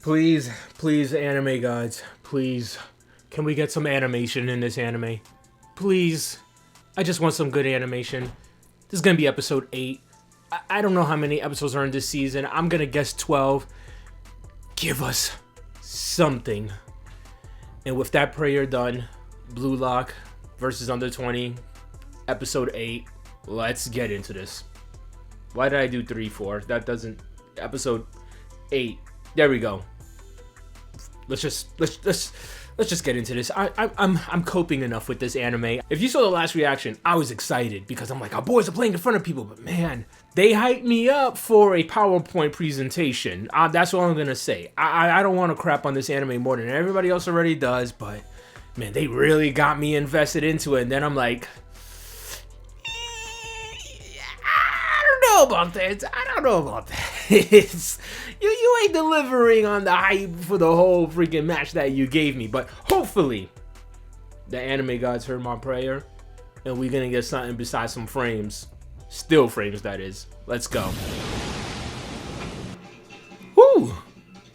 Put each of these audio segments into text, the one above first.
Please, please, anime gods, please. Can we get some animation in this anime? Please. I just want some good animation. This is gonna be episode 8. I don't know how many episodes are in this season. I'm gonna guess 12. Give us something. And with that prayer done, Blue Lock versus Under 20, episode 8. Let's get into this. Why did I do 3, 4? That doesn't... Episode 8. There we go. Let's just get into this. I'm coping enough with this anime. If you saw the last reaction, I was excited because I'm like, our boys are playing in front of people, but man, they hyped me up for a PowerPoint presentation. That's all I'm gonna say. I don't want to crap on this anime more than everybody else already does, but man, they really got me invested into it. And then I'm like, I don't know about this. You ain't delivering on the hype for the whole freaking match that you gave me. But hopefully, the anime gods heard my prayer, and we're gonna get something besides some frames. Still frames, that is. Let's go. Woo!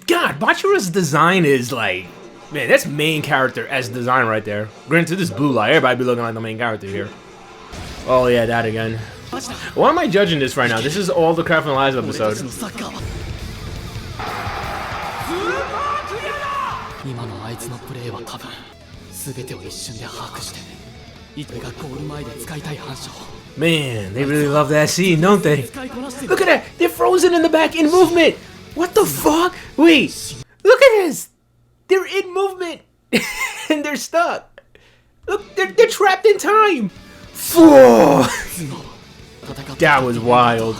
God, Bachira's design is like... Man, that's main character as design right there. Granted, this Blue Light, everybody be looking like the main character here. Oh yeah, that again. Why am I judging this right now? This is all the Craft and Lies episode. Man, they really love that scene, don't they? Look at that! They're frozen in the back in movement! What the fuck? Wait! Look at this! They're in movement! And they're stuck! Look, they're trapped in time! That was wild.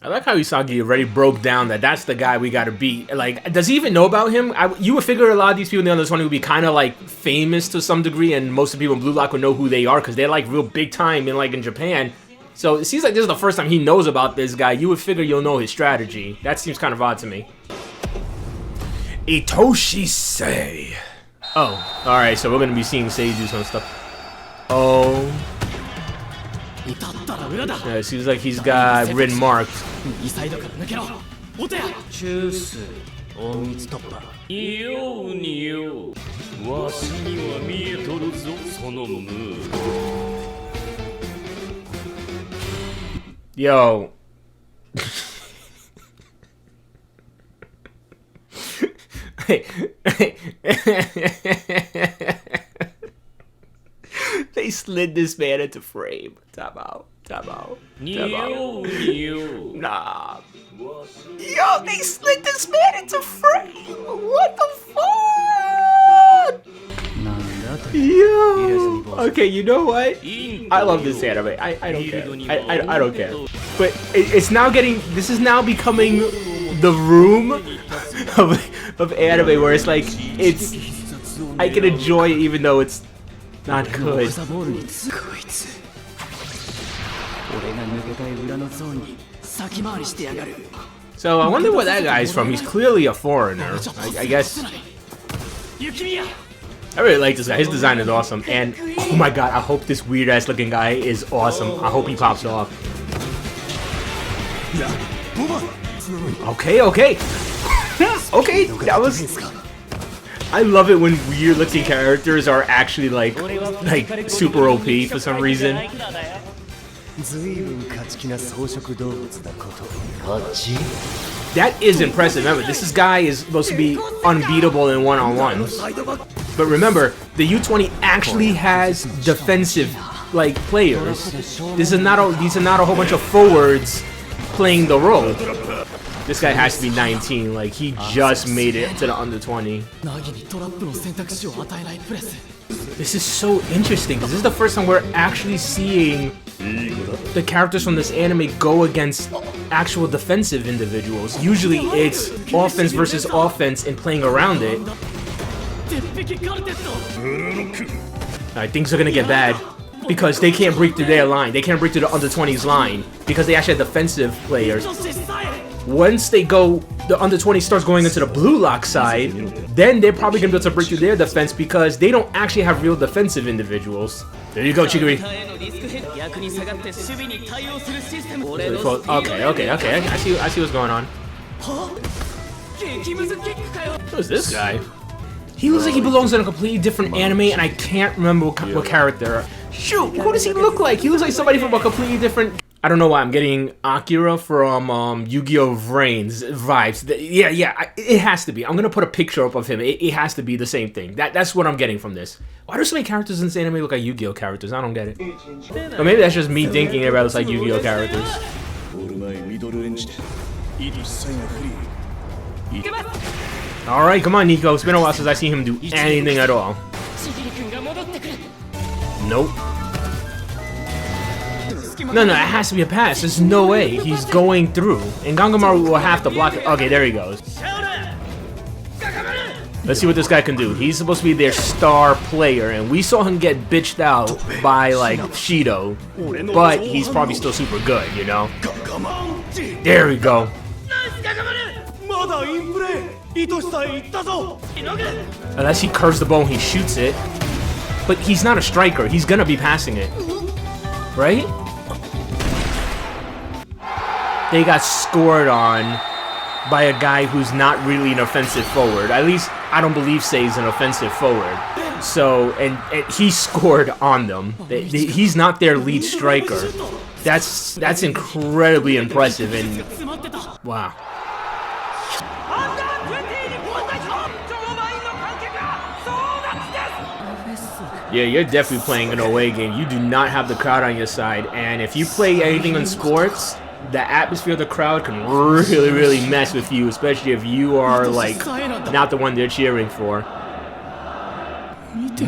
I like how Usagi already broke down that that's the guy we gotta beat. Like, does he even know about him? You would figure a lot of these people in the Under 20 would be kind of like famous to some degree, and most of the people in Blue Lock would know who they are because they're like real big time in Japan. So it seems like this is the first time he knows about this guy. You would figure you'll know his strategy. That seems kind of odd to me. Itoshi Sae. Oh, alright, so we're gonna be seeing Sae do some stuff. Oh. Yeah, it seems like he's got red marked. Yo. They slid this man into frame. Time out. Nah. Yo, they slid this man into frame. What the fuck? Yo. Okay, you know what? I love this anime. I don't care. I don't care. But it's now getting. This is now becoming the room of anime where it's like I can enjoy it even though it's not good. So I wonder where that guy's from. He's clearly a foreigner. I guess. I really like this guy. His design is awesome. And oh my god, I hope this weird ass looking guy is awesome. I hope he pops off. Okay. Okay, that was... I love it when weird looking characters are actually like super OP for some reason. That is impressive. Remember, this guy is supposed to be unbeatable in one-on-ones. But remember, the U20 actually has defensive players. These are not a whole bunch of forwards playing the role. This guy has to be 19, like he just made it to the Under 20. This is so interesting because this is the first time we're actually seeing the characters from this anime go against actual defensive individuals. Usually it's offense versus offense and playing around it. Alright, things are gonna get bad because they can't break through their line. They can't break through the Under 20's line because they actually have defensive players. Once the Under 20 starts going into the Blue Lock side, then they're probably gonna be able to break through their defense because they don't actually have real defensive individuals. There you go, Chigiri. Okay. I see what's going on. Who's this guy? He looks like he belongs in a completely different anime, and I can't remember what character. Shoot, who does he look like? He looks like somebody from a completely different... I don't know why I'm getting Akira from Yu-Gi-Oh! Vrains vibes. Yeah, it has to be. I'm gonna put a picture up of him. It has to be the same thing. That's what I'm getting from this. Why do so many characters in this anime look like Yu-Gi-Oh! Characters? I don't get it. Or maybe that's just me thinking everybody looks like Yu-Gi-Oh! Characters. Alright, come on, Nico. It's been a while since I seen him do anything at all. Nope. No, it has to be a pass. There's no way. He's going through. And Gangamaru will have to block it. Okay, there he goes. Let's see what this guy can do. He's supposed to be their star player, and we saw him get bitched out by, like, Shido. But he's probably still super good, you know? There we go. Unless he curves the bone, he shoots it. But he's not a striker. He's gonna be passing it. Right? They got scored on by a guy who's not really an offensive forward. At least, I don't believe Sae's an offensive forward. So, and he scored on them. He's not their lead striker. That's incredibly impressive, and wow. Yeah, you're definitely playing an away game. You do not have the crowd on your side, and if you play anything in sports, the atmosphere of the crowd can really mess with you, especially if you are, like, not the one they're cheering for.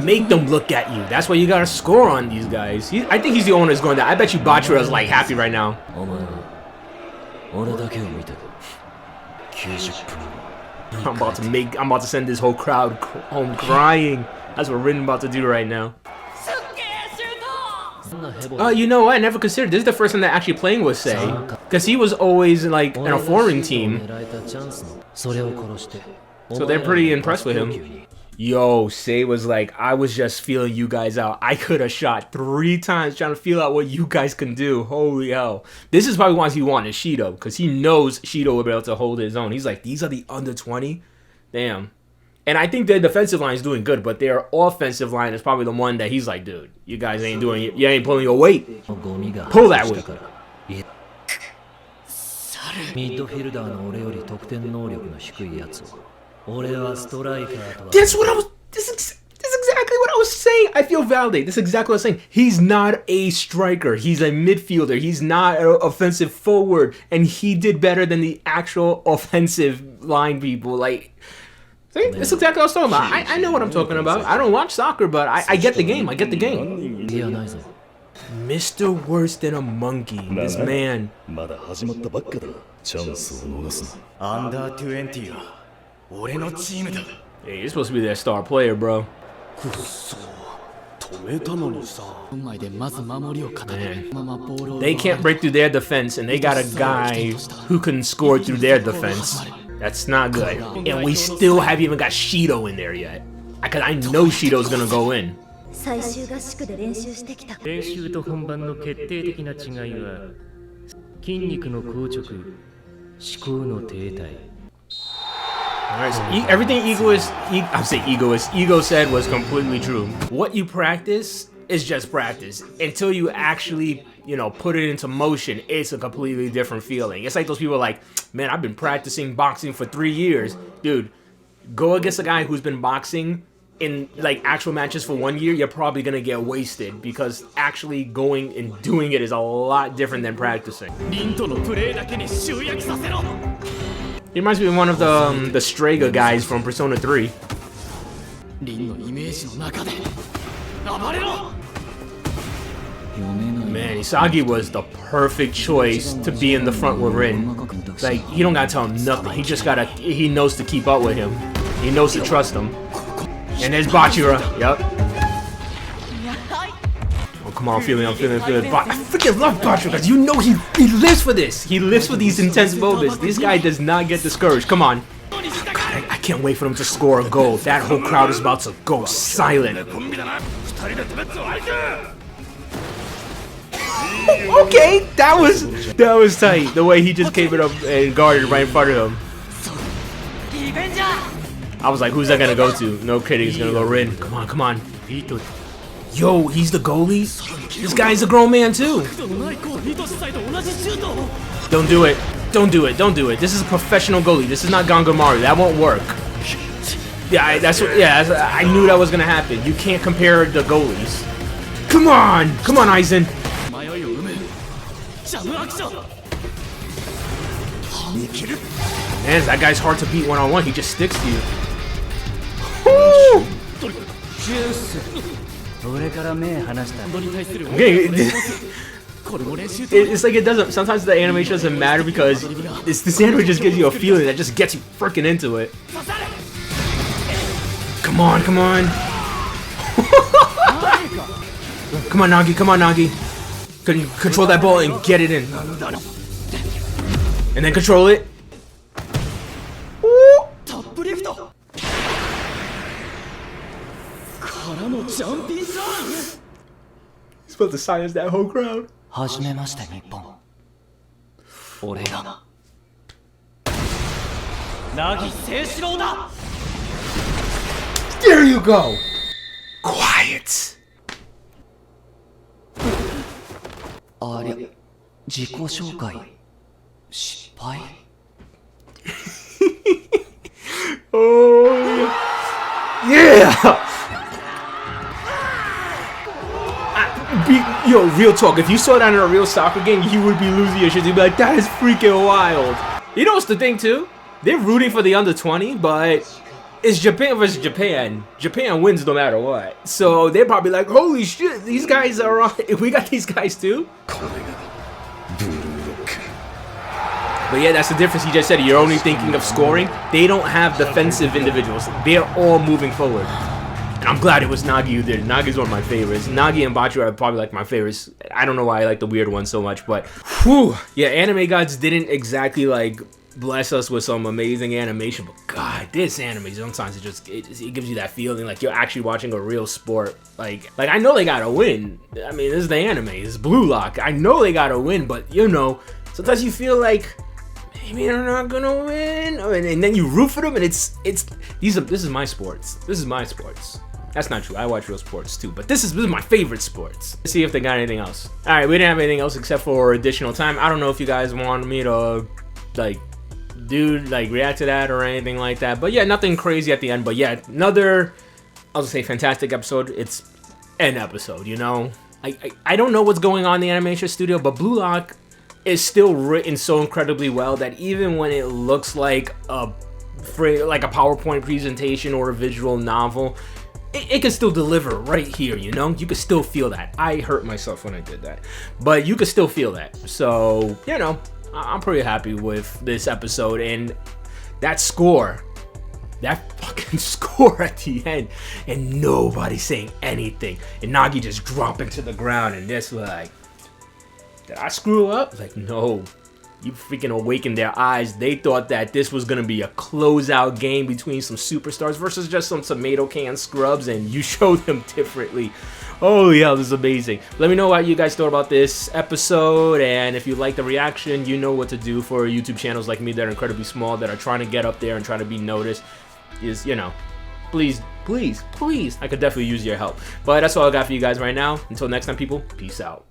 Make them look at you. That's why you gotta score on these guys. I think he's the one that's going down. I bet you Bachira is, like, happy right now. I'm about to send this whole crowd home crying. That's what Rin about to do right now. You know what? I never considered. This is the first time they're actually playing with Sae. Because he was always, like, in a foreign team. So they're pretty impressed with him. Yo, Sae was like, I was just feeling you guys out. I could have shot 3 times trying to feel out what you guys can do. Holy hell. This is probably why he wanted Shido. Because he knows Shido will be able to hold his own. He's like, these are the under 20? Damn. And I think their defensive line is doing good, but their offensive line is probably the one that he's like, dude, you guys ain't doing it. You ain't pulling your weight. Pull that weight. This is exactly what I was saying. I feel validated. This is exactly what I was saying. He's not a striker. He's a midfielder. He's not an offensive forward. And he did better than the actual offensive line people. Like... See, that's exactly what I was talking about. I know what I'm talking about. I don't watch soccer, but I get the game. I get the game. Mr. Worse Than a Monkey. This man. Hey, you're supposed to be their star player, bro. Man. They can't break through their defense, and they got a guy who can score through their defense. That's not good. And we still haven't even got Shido in there yet. Because I know Shido's gonna go in. Alright, so everything Ego said was completely true. What you practice is just practice. Until you actually, you know, put it into motion, it's a completely different feeling. It's like those people are like, man, I've been practicing boxing for 3 years. Dude, go against a guy who's been boxing in, like, actual matches for 1 year, you're probably gonna get wasted, because actually going and doing it is a lot different than practicing. He reminds me of one of the Strega guys from Persona 3. Man, Isagi was the perfect choice to be in the front with Rin. Like, he don't gotta tell him nothing. He just gotta, he knows to keep up with him. He knows to trust him. And there's Bachira. Yep. Oh, come on, I'm feeling. I freaking love Bachira, because you know he lives for this. He lives for these intense moments. This guy does not get discouraged. Come on. Oh, God, I can't wait for him to score a goal. That whole crowd is about to go silent. Okay, that was tight. The way he just came it up and guarded right in front of him. I was like, who's that gonna go to? No kidding, he's gonna go Rin. Come on, come on. Yo, he's the goalie? This guy's a grown man too. Don't do it. Don't do it. Don't do it. This is a professional goalie. This is not Gangamari. That won't work. Yeah, I knew that was gonna happen. You can't compare the goalies. Come on! Come on, Aizen! Man, that guy's hard to beat one-on-one. He just sticks to you. Woo! It's like it doesn't. Sometimes the animation doesn't matter because this anime just gives you a feeling that just gets you freaking into it. Come on, come on. Come on, Nagi, come on, Nagi. Can you control that ball and get it in? And then control it. He's supposed to silence that whole crowd. There you go. Quiet. Oh yeah. Yo, real talk, if you saw that in a real soccer game, you would be losing your shit. You'd be like, that is freaking wild. You know what's the thing too? They're rooting for the under 20, but it's Japan versus Japan. Japan wins no matter what. So they're probably like, holy shit, these guys are on. We got these guys too. But yeah, that's the difference. He just said you're only thinking of scoring. They don't have defensive individuals. They're all moving forward. And I'm glad it was Nagi who did it. Nagi's one of my favorites. Nagi and Bachu are probably like my favorites. I don't know why I like the weird ones so much, but whew. Yeah, Anime Gods didn't exactly like bless us with some amazing animation, but god, this anime sometimes it gives you that feeling like you're actually watching a real sport. Like I know they gotta win. I mean, this is the anime. This is Blue Lock. I know they gotta win, but you know, sometimes you feel like maybe they're not gonna win, and then you root for them, and this is my sports. This is my sports. That's not true. I watch real sports too, but this is my favorite sports. Let's see if they got anything else. All right, we didn't have anything else except for additional time. I don't know if you guys want me to react to that or anything like that, but yeah, nothing crazy at the end. But yeah, another, I'll just say, fantastic episode. It's an episode, you know. I don't know what's going on in the animation studio, but Blue Lock is still written so incredibly well that even when it looks like a PowerPoint presentation or a visual novel, it can still deliver right here, you know? You can still feel that. I hurt myself when I did that, but you can still feel that. So, you know, I'm pretty happy with this episode, and that score, that fucking score at the end, and nobody saying anything, and Nagi just dropping to the ground, and this like, did I screw up? Like, no. You freaking awakened their eyes. They thought that this was going to be a closeout game between some superstars versus just some tomato can scrubs, and you showed them differently. Oh yeah, this is amazing. Let me know what you guys thought about this episode, and if you like the reaction, you know what to do for YouTube channels like me that are incredibly small, that are trying to get up there and trying to be noticed. Is, you know, please, I could definitely use your help. But that's all I got for you guys right now. Until next time, people, peace out.